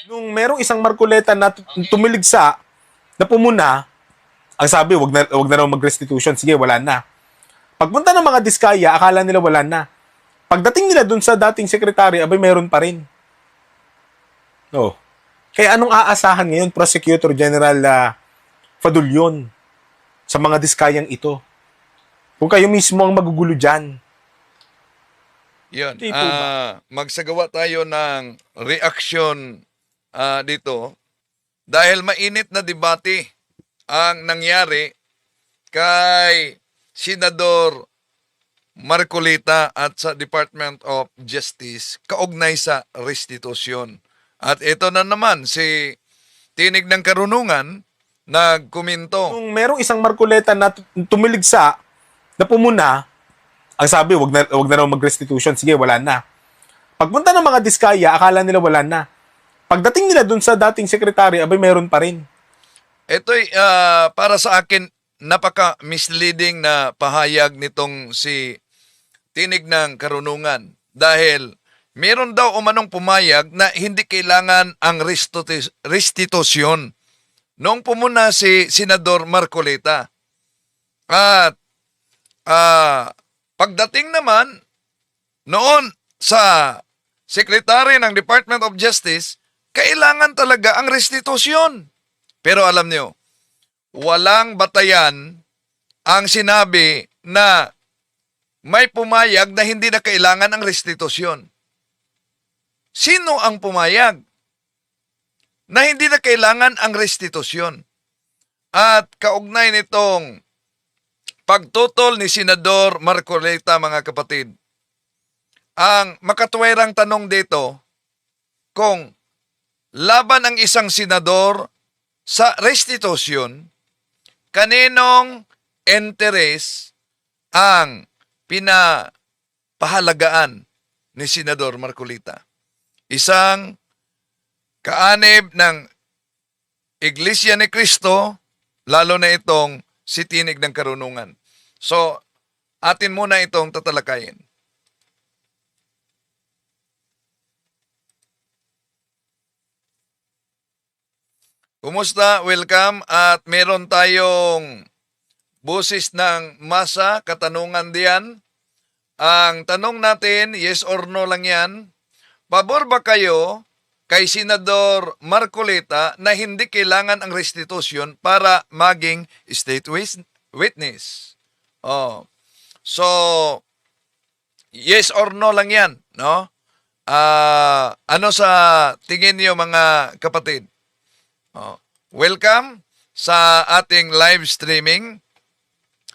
Nung merong isang Marcoleta na tumiligsa, na pumuna, ang sabi, wag na raw mag-restitution. Sige, wala na. Pagpunta ng mga Diskaya, akala nila wala na. Pagdating nila dun sa dating sekretary, abay, meron pa rin. No. Kaya anong aasahan ngayon, Prosecutor General Fadulyon, sa mga Diskayang ito? Kung kayo mismo ang magugulo dyan. Yun. Hindi po ba? Magsagawa tayo ng reaction dito dahil mainit na debate ang nangyari kay Senador Marcolita at sa Department of Justice kaugnay sa restitusyon. At ito na naman si Tinig ng Karunungan nagkomento. Nung merong isang Marcoleta na tumiligsa, na pumuna, ang sabi, wag na raw mag-restitution. Sige, wala na. Pagpunta ng mga Diskaya, akala nila wala na. Pagdating nila dun sa dating sekretary, abay, meron pa rin. Ito'y para sa akin napaka-misleading na pahayag nitong si Tinig ng Karunungan dahil meron daw umanong pumayag na hindi kailangan ang restitusyon nung pumuna si Senador Marcolita. At pagdating naman noon sa Secretary ng Department of Justice, kailangan talaga ang restitusyon. Pero alam niyo, walang batayan ang sinabi na may pumayag na hindi na kailangan ang restitusyon. Sino ang pumayag na hindi na kailangan ang restitusyon? At kaugnay nitong pagtutol ni Senador Marcolita, mga kapatid, ang makatwerang tanong dito, kung laban ang isang senador sa restitusyon, kaninong interes ang pinapahalagaan ni Senador Marcolita? Isang kaanib ng Iglesia ni Cristo, lalo na itong si Tinig ng Karunungan. So, atin muna itong tatalakayin. Kumusta? Welcome. At meron tayong busis ng masa, katanungan diyan. Ang tanong natin, yes or no lang yan. Pabor ba kayo kay Senador Marcolita na hindi kailangan ang restitusyon para maging state witness? Oh. So, yes or no lang yan, no? Ano sa tingin niyo, mga kapatid? Oh. Welcome sa ating live streaming.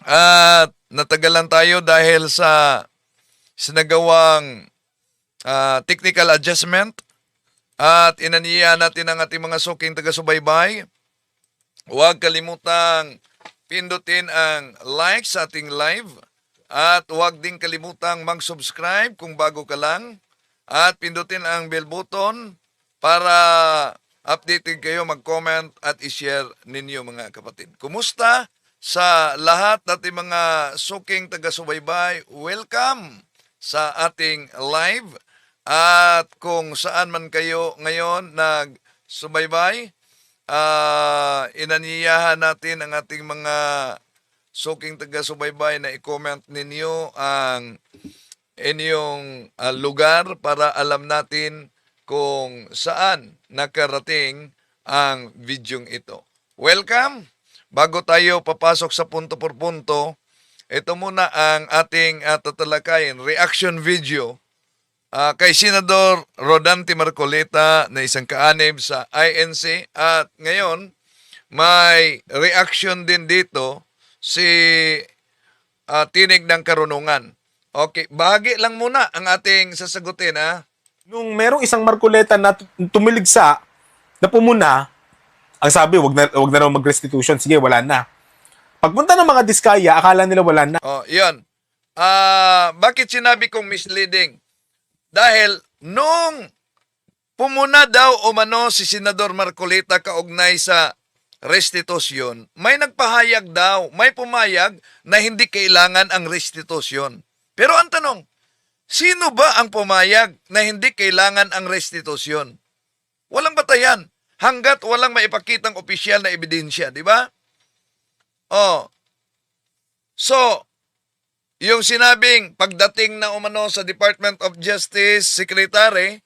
At natagalan tayo dahil sa sinagawang technical adjustment. At inaniya natin ang ating mga suking taga-subaybay. Huwag kalimutang pindutin ang like sa ating live. At huwag din kalimutang mag-subscribe kung bago ka lang. At pindutin ang bell button para updated kayo, mag-comment at i-share ninyo, mga kapatid. Kumusta sa lahat nating mga suking taga-subaybay? Welcome sa ating live. At kung saan man kayo ngayon nagsubaybay, inaniyahan natin ang ating mga suking taga-subaybay na i-comment ninyo ang inyong lugar para alam natin kung saan nakarating ang videong ito. Welcome! Bago tayo papasok sa punto por punto, ito muna ang ating tatalakayin, reaction video kay Senador Rodante Marcolita na isang kaanib sa INC. At ngayon, may reaction din dito si Tinig ng Karunungan. Okay, bahagi lang muna ang ating sasagutin, ha? Nung merong isang Marcoleta na tumiligsa, na pumuna, ang sabi, wag na raw mag-restitution. Sige, wala na. Pagpunta ng mga Diskaya, akala nila wala na. Oh, yun. Bakit sinabi kong misleading? Dahil nung pumuna daw umano si Senador Marcolita kaugnay sa restitusyon, may nagpahayag daw, may pumayag na hindi kailangan ang restitusyon. Pero ang tanong, sino ba ang pumayag na hindi kailangan ang restitusyon? Walang batayan. Hanggat walang maipakitang opisyal na ebidensya, di ba? Oh. So, yung sinabing pagdating na umano sa Department of Justice Secretary,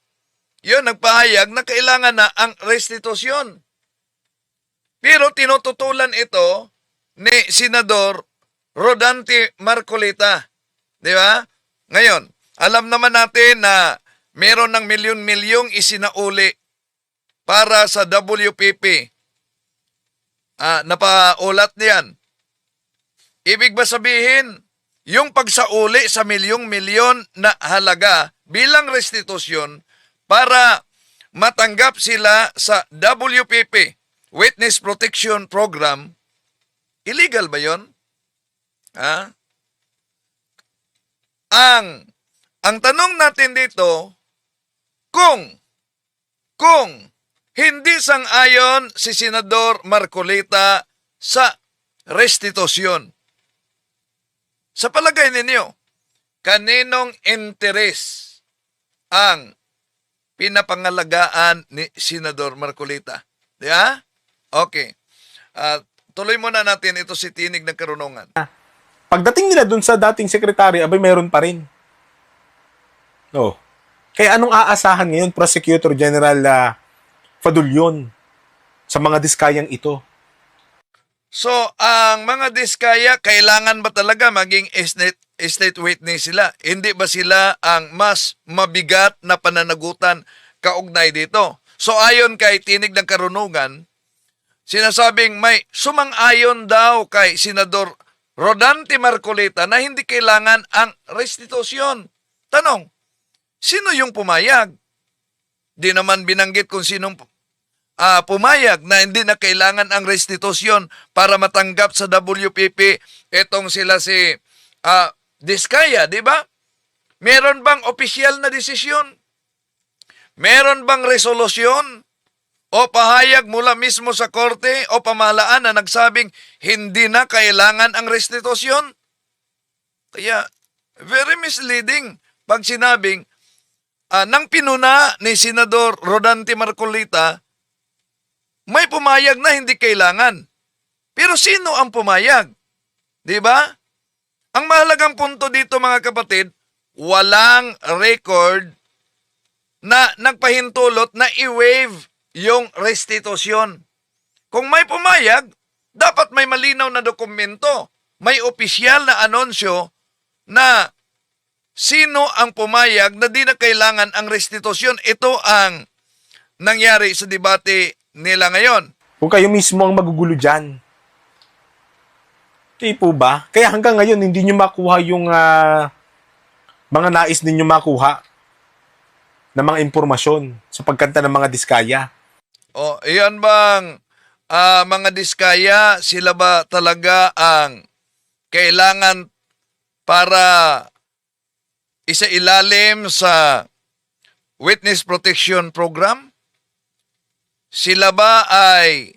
yun nagpahayag na kailangan na ang restitusyon. Pero tinututulan ito ni Senador Rodante Marcolita. Di ba? Ngayon, alam naman natin na meron ng milyon-milyong isinauli para sa WPP. Napaulat niyan. Ibig ba sabihin, yung pagsauli sa milyong-milyon na halaga bilang restitusyon para matanggap sila sa WPP, Witness Protection Program, illegal ba yon? Ha? Ang tanong natin dito, kung hindi sang-ayon si Senador Marcolita sa restitusyon, sa palagay ninyo, kaninong interes ang pinapangalagaan ni Senador Marcolita? Di ba? Okay. Tuloy muna natin ito si Tinig ng Karunungan. Pagdating nila dun sa dating sekretary, abay meron pa rin. No. Kaya anong aasahan ngayon, Prosecutor General Fadulyon, sa mga diskayang ito? So, ang mga diskaya, kailangan ba talaga maging estate witness sila? Hindi ba sila ang mas mabigat na pananagutan kaugnay dito? So, ayon kay Tinig ng Karunungan, sinasabing may sumang-ayon daw kay Senador Rodante Marcolita na hindi kailangan ang restitusyon. Tanong, sino yung pumayag? Di naman binanggit kung sinong pumayag na hindi na kailangan ang restitusyon para matanggap sa WPP etong sila si Diskaya, di ba? Meron bang opisyal na desisyon? Meron bang resolusyon o pahayag mula mismo sa korte o pamahalaan na nagsabing hindi na kailangan ang restitusyon? Kaya, very misleading pag sinabing nang pinuna ni Senador Rodante Marcolita, may pumayag na hindi kailangan. Pero sino ang pumayag? Di ba? Ang mahalagang punto dito mga kapatid, walang record na nagpahintulot na i-waive yung restitusyon. Kung may pumayag, dapat may malinaw na dokumento, may opisyal na anunsyo na sino ang pumayag na di na kailangan ang restitusyon. Ito ang nangyari sa debate nila ngayon. Kung kayo mismo ang magugulo dyan. Di po ba? Kaya hanggang ngayon, hindi nyo makuha yung mga nais ninyo makuha na mga impormasyon sa pagkanta ng mga diskaya. O, iyan bang mga diskaya, sila ba talaga ang kailangan para isailalim sa Witness Protection Program? Sila ba ay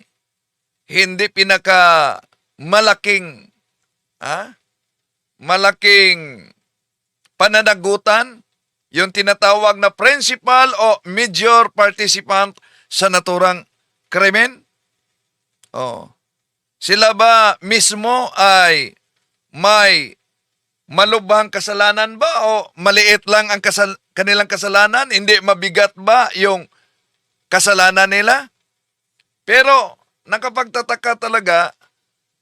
hindi malaking pananagutan, yung tinatawag na principal o major participant sa naturang krimen? Sila ba mismo ay may malubhang kasalanan ba o maliit lang ang kanilang kasalanan? Hindi mabigat ba yung kasalanan nila? Pero nakapagtataka talaga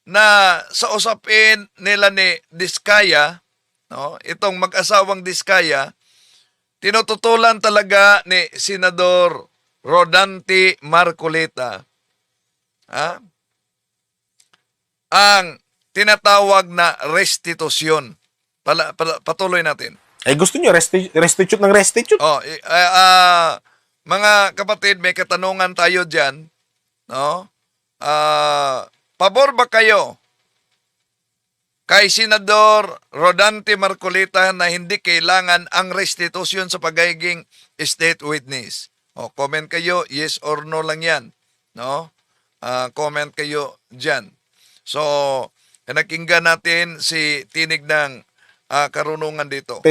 na sa usapin nila ni Diskaya, itong mag-asawang Diskaya, tinututulan talaga ni Senador Rodante Marcolita ang tinatawag na restitusyon. Patuloy natin. Gusto nyo, restitute ng restitute? Mga kapatid, may katanungan tayo dyan. No? Pabor ba kayo kay Senador Rodante Marcolita na hindi kailangan ang restitusyon sa pagiging state witness? Comment kayo, yes or no lang yan. No? Comment kayo dyan. So, nakinggan natin si Tinig ng Karunungan dito.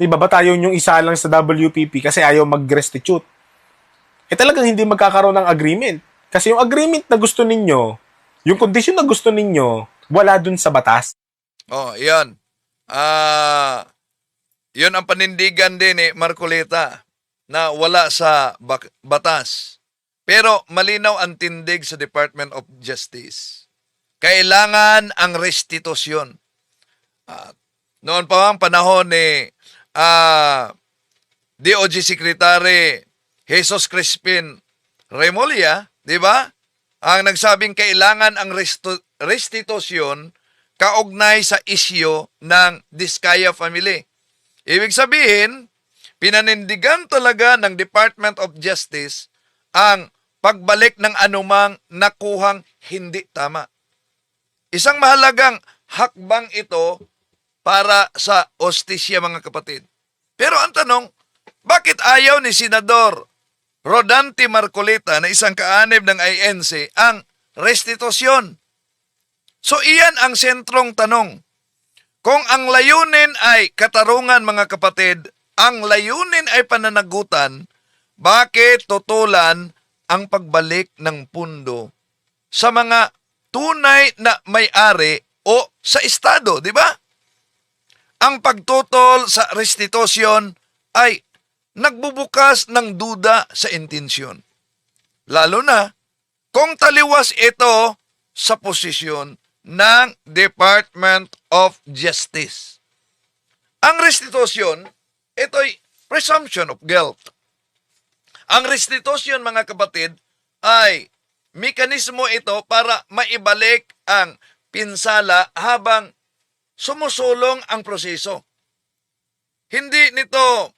Ibabatayon yung isa lang sa WPP kasi ayaw mag-restitute. talagang hindi magkakaroon ng agreement. Kasi yung agreement na gusto ninyo, yung condition na gusto ninyo, wala dun sa batas. Oh, yan. Yun ang panindigan din ni Marcoleta na wala sa batas. Pero malinaw ang tindig sa Department of Justice. Kailangan ang restitusyon. Noon pa ang panahon ni DOJ Secretary Jesus Crispin Remulla, di ba? Ang nagsabing kailangan ang restitusyon kaugnay sa isyo ng Diskaya family. Ibig sabihin, pinanindigan talaga ng Department of Justice ang pagbalik ng anumang nakuhang hindi tama. Isang mahalagang hakbang ito para sa ostisya, mga kapatid. Pero ang tanong, bakit ayaw ni Senador Rodante Marcoleta na isang kaanib ng INC ang restitusyon? So iyan ang sentrong tanong. Kung ang layunin ay katarungan, mga kapatid, ang layunin ay pananagutan, bakit tutulan ang pagbalik ng pundo sa mga tunay na may-ari o sa Estado, di ba? Ang pagtutol sa restitusyon ay nagbubukas ng duda sa intensyon. Lalo na kung taliwas ito sa posisyon ng Department of Justice. Ang restitusyon, ito'y presumption of guilt. Ang restitusyon, mga kapatid, ay mekanismo ito para maibalik ang pinsala habang sumusulong ang proseso. Hindi nito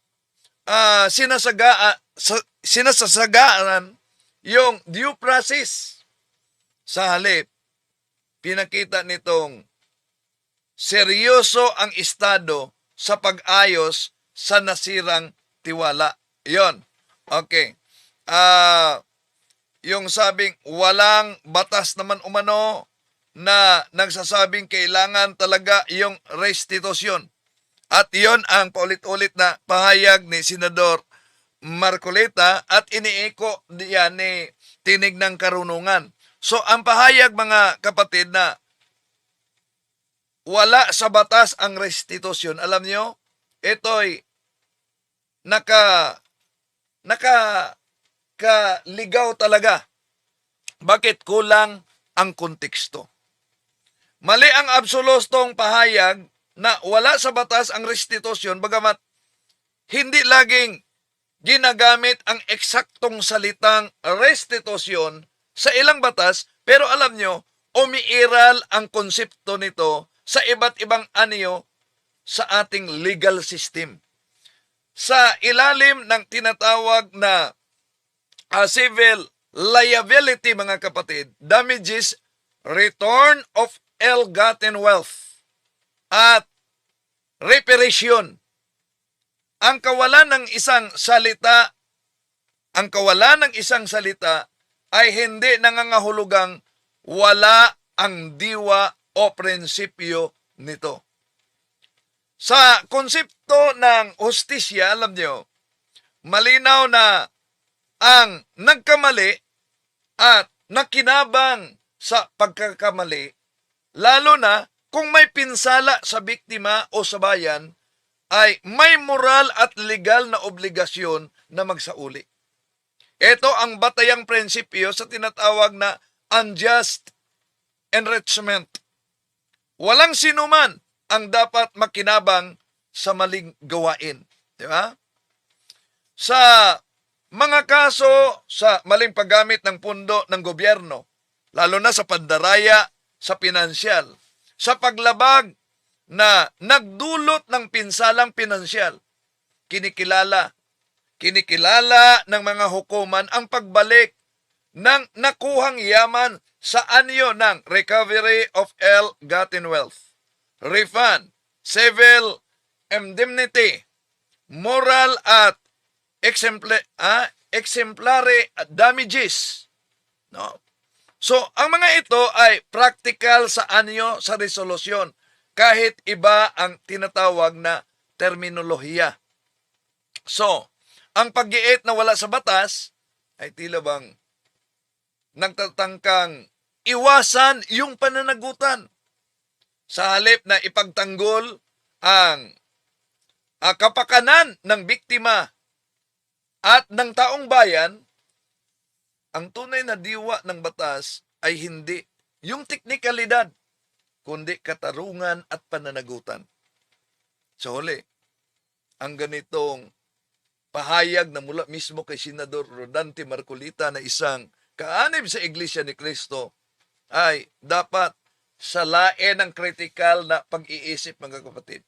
sinasasagaan yung due process. Sa halip, pinakita nitong seryoso ang Estado sa pag-ayos sa nasirang tiwala. Yon. Okay. Yung sabing walang batas naman umano na nagsasabing kailangan talaga yung restitusyon. At yon ang paulit-ulit na pahayag ni Senador Marcoleta at iniiko diyan ni Tinig ng Karunungan. So ang pahayag, mga kapatid, na wala sa batas ang restitusyon, alam nyo, ito'y nakaligaw talaga. Bakit? Kulang ang konteksto. Mali ang absolutong pahayag na wala sa batas ang restitusyon, bagamat hindi laging ginagamit ang eksaktong salitang restitusyon sa ilang batas, pero alam nyo, umiiral ang konsepto nito sa iba't ibang anyo sa ating legal system. Sa ilalim ng tinatawag na civil liability, mga kapatid, damages, return of ill-gotten wealth, at reparation. Ang kawalan ng isang salita ay hindi nangangahulugang wala ang diwa o prinsipyo nito. Sa konsepto ng hustisya, alam nyo, malinaw na ang nagkamali at nakinabang sa pagkakamali, lalo na kung may pinsala sa biktima o sa bayan, ay may moral at legal na obligasyon na magsauli. Ito ang batayang prinsipyo sa tinatawag na unjust enrichment. Walang sinuman ang dapat makinabang sa maling gawain. Di ba? Sa mga kaso sa maling paggamit ng pundo ng gobyerno, lalo na sa pandaraya sa pinansyal, sa paglabag na nagdulot ng pinsalang pinansyal, kinikilala ng mga hukuman ang pagbalik ng nakuhang yaman sa anyo ng recovery of ill-gotten wealth, refund, civil indemnity, moral at exemplary damages. No? So, ang mga ito ay practical sa anyo sa resolusyon, kahit iba ang tinatawag na terminolohiya. So, ang pag-iit na wala sa batas ay tila bang nagtatangkang iwasan yung pananagutan sa halip na ipagtanggol ang kapakanan ng biktima at ng taong bayan. Ang tunay na diwa ng batas ay hindi yung teknikalidad, kundi katarungan at pananagutan. Sa huli, ang ganitong pahayag na mula mismo kay Senador Rodante Marcolita na isang kaanib sa Iglesia ni Cristo ay dapat salain ng kritikal na pag-iisip, mga kapatid.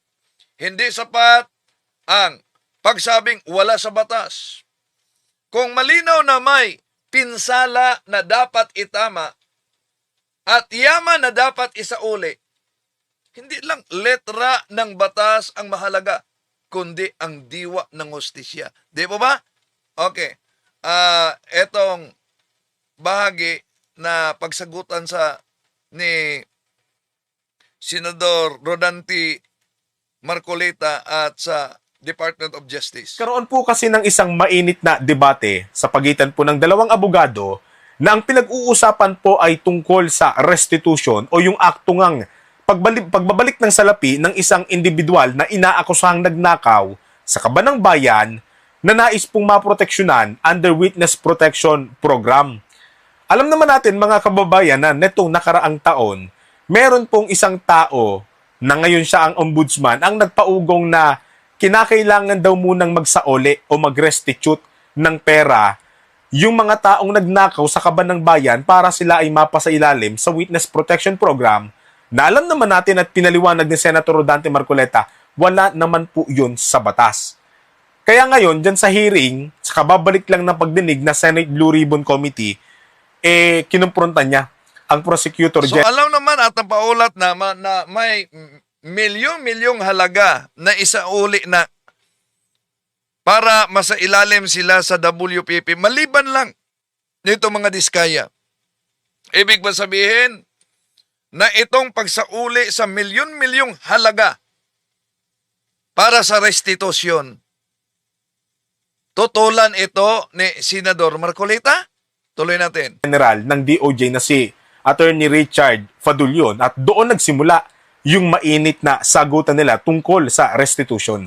Hindi sapat ang pagsabing wala sa batas. Kung malinaw na may pinsala na dapat itama at yaman na dapat isauli, hindi lang letra ng batas ang mahalaga, kundi ang diwa ng hustisya. Di po ba? Okay. Etong bahagi na pagsagutan ni Senador Rodante Marcolita at sa Department of Justice. Karoon po kasi ng isang mainit na debate sa pagitan po ng dalawang abogado na ang pinag-uusapan po ay tungkol sa restitution o yung aktungang pagbabalik ng salapi ng isang individual na inaakusahang nagnakaw sa kabanang bayan na nais pong maproteksyonan under Witness Protection Program. Alam naman natin mga kababayan na netong nakaraang taon, meron pong isang tao na ngayon siya ang ombudsman ang nagpaugong na kinakailangan daw munang magsaoli o mag-restitute ng pera yung mga taong nagnakaw sa kaban ng bayan para sila ay mapasailalim sa Witness Protection Program na alam naman natin at pinaliwanag ni Senator Rodante Marcolita, wala naman po yun sa batas. Kaya ngayon, dyan sa hearing, sa kababalik lang ng pagdinig na Senate Blue Ribbon Committee, kinumpronta niya ang prosecutor. So alam naman at napaulat naman na may milyong-milyong halaga na isauli na para masailalim sila sa WPP maliban lang nito mga diskaya. Ibig ba sabihin na itong pagsauli sa milyon-milyong halaga para sa restitusyon, tutulan ito ni Senador Marcolita? Tuloy natin. General ng DOJ na si Attorney Richard Fadulion at doon nagsimula yung mainit na sagutan nila tungkol sa restitution.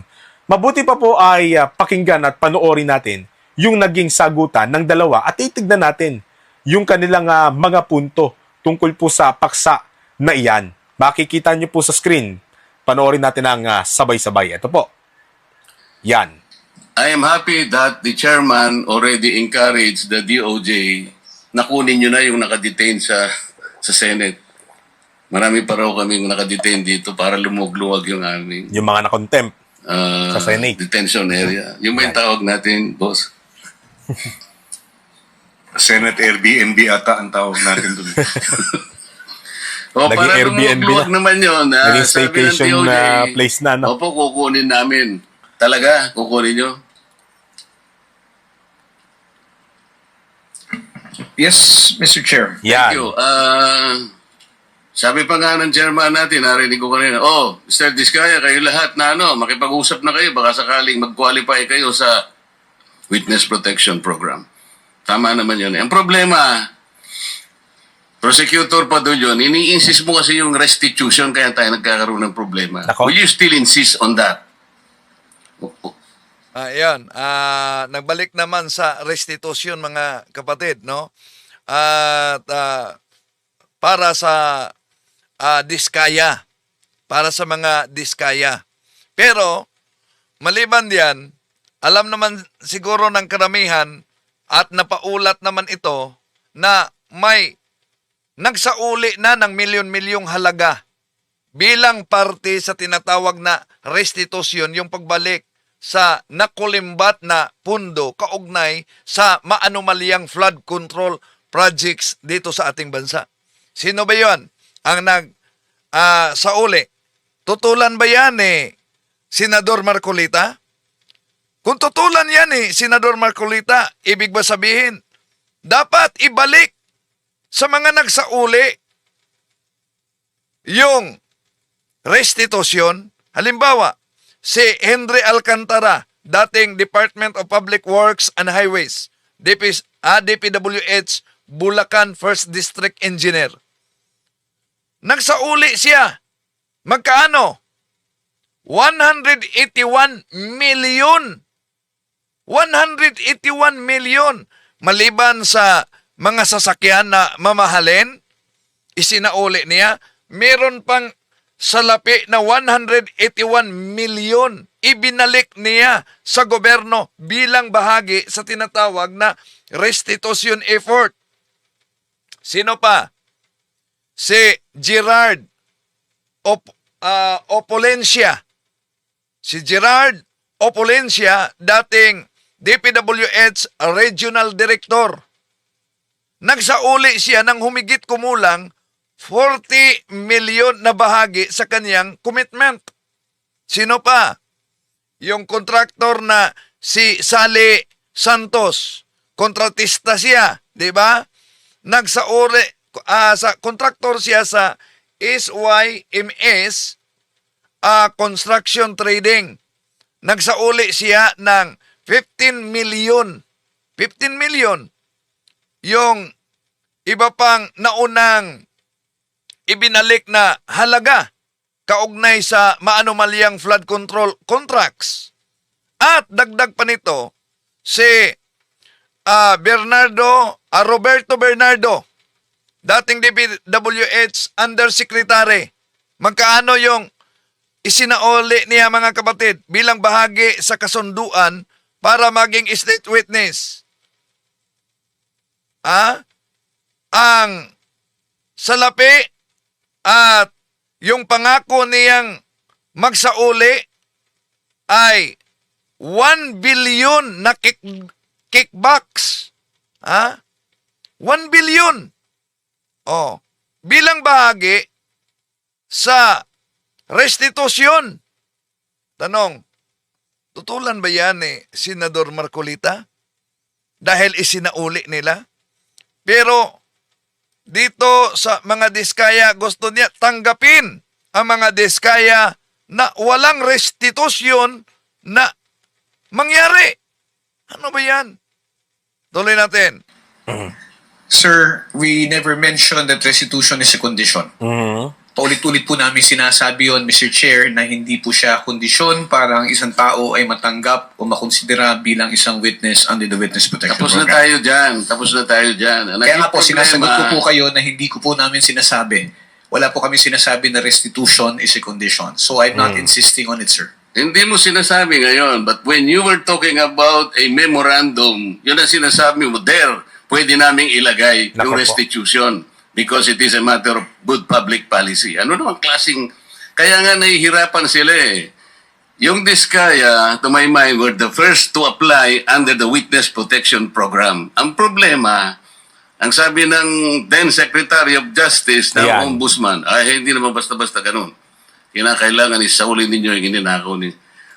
Mabuti pa po ay pakinggan at panoorin natin yung naging sagutan ng dalawa at itignan natin yung kanilang mga punto tungkol po sa paksa na iyan. Makikita nyo po sa screen. Panoorin natin ang sabay-sabay. Ito po. Yan. I am happy that the chairman already encouraged the DOJ na kunin nyo na yung nakadetain sa Senate. Marami pa raw kaming nakadetain dito para lumugluwag yung aming Yung mga na-contempt sa Senate. detention area. Yung may tawag natin, boss. Senate Airbnb ata ang tawag natin doon. O, Naging para Airbnb lumugluwag na. naman yun. Naging Sabi ng staycation DOJ, na place na, no? Opo, kukunin namin. Talaga, kukunin nyo. Yes, Mr. Chair. Yan. Thank you. Sabi pa nga ng chairman natin, narinig ko kanina, Mr. Diskaya, kayo lahat na makipag-usap na kayo, baka sakaling mag-qualify kayo sa Witness Protection Program. Tama naman yun. Ang problema, Prosecutor Padulyon, ini-insist mo kasi yung restitution kaya tayo nagkakaroon ng problema. Nako. Will you still insist on that? Ayan, nagbalik naman sa restitution mga kapatid, no? At para sa diskaya, para sa mga diskaya. Pero maliban diyan, alam naman siguro ng karamihan at napaulat naman ito na may nagsauli na ng milyon-milyong halaga bilang parte sa tinatawag na restitution, yung pagbalik sa nakulimbat na pundo kaugnay sa maanumalyang flood control projects dito sa ating bansa. Sino ba yon ang sauli? Tutulan ba yan Senador Marcolita? Kung tutulan yan Senador Marcolita, ibig ba sabihin, dapat ibalik sa mga nagsauli yung restitution. Halimbawa, si Henry Alcantara, dating Department of Public Works and Highways, DPWH Bulacan 1st District Engineer. Nagsauli siya. Magkaano? 181 million. 181 million. Maliban sa mga sasakyan na mamahalin, isinauli niya, meron pang salapi na 181 million ibinalik niya sa gobyerno bilang bahagi sa tinatawag na restitution effort. Sino pa? Si Gerard Opulencia. Si Gerard Opulencia, dating DPWH Regional Director. Nagsauli siya ng humigit kumulang 40 million na bahagi sa kanyang commitment. Sino pa? Yung kontraktor na si Sally Santos. Kontratista siya, di ba? Nagsauli, sa kontraktor siya sa SYMS Construction Trading. Nagsauli siya ng 15 million. 15 million. Yung iba pang naunang ibinalik na halaga kaugnay sa maanomalyang flood control contracts. At dagdag pa nito, si Roberto Bernardo, dating DPWH Undersecretary. Magkaano yung isinauli niya, mga kapatid, bilang bahagi sa kasunduan para maging state witness? Ang salapi at yung pangako niyang magsauli ay 1 billion na kickbacks. 1 billion. Bilang bahagi sa restitution. Tanong, tutulan ba yan Senador Marcolita? Dahil isinauli nila? Pero dito sa mga diskaya, gusto niya tanggapin ang mga diskaya na walang restitution na mangyari. Ano ba yan? Tuloy natin. Sir, we never mentioned that restitution is a condition. Paulit-ulit po namin sinasabi yon, Mr. Chair, na hindi po siya kondisyon para ang isang tao ay matanggap o makonsidera bilang isang witness under the Witness Protection Tapos na Program. tayo dyan. Tapos na tayo dyan. Kaya nga po, sinasagot ko po kayo na hindi ko po namin sinasabi. Wala po kami sinasabi na restitution is a condition. So I'm not insisting on it, sir. Hindi mo sinasabi ngayon, but when you were talking about a memorandum, yun ang sinasabi mo, there, pwede naming ilagay Nako yung po. restitution because it is a matter of good public policy. Ano naman klaseng, kaya nga nahihirapan sila Yung Diskaya, to my mind, were the first to apply under the Witness Protection Program. Ang problema, ang sabi ng then Secretary of Justice ng Ayan. Ombudsman, ay hindi naman basta-basta ganun. Kinakailangan isaulin ninyo yung ininakaw ni.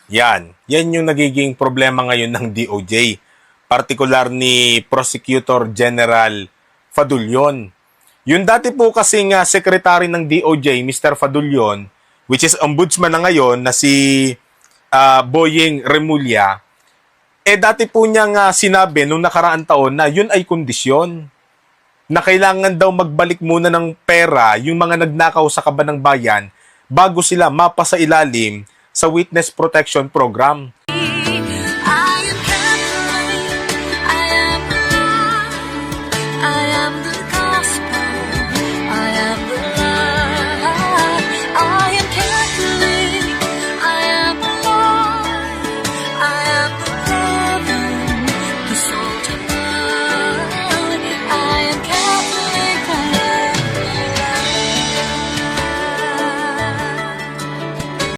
Yan yung nagiging problema ngayon ng DOJ. Partikular ni Prosecutor General Fadulion. Yung dati po kasing secretary ng DOJ, Mr. Fadulion, which is ombudsman na ngayon na si Boyeng Remulla, dati po niyang sinabi nung nakaraan taon na yun ay kondisyon na kailangan daw magbalik muna ng pera yung mga nagnakaw sa kaban ng bayan bago sila mapasa ilalim sa Witness Protection Program.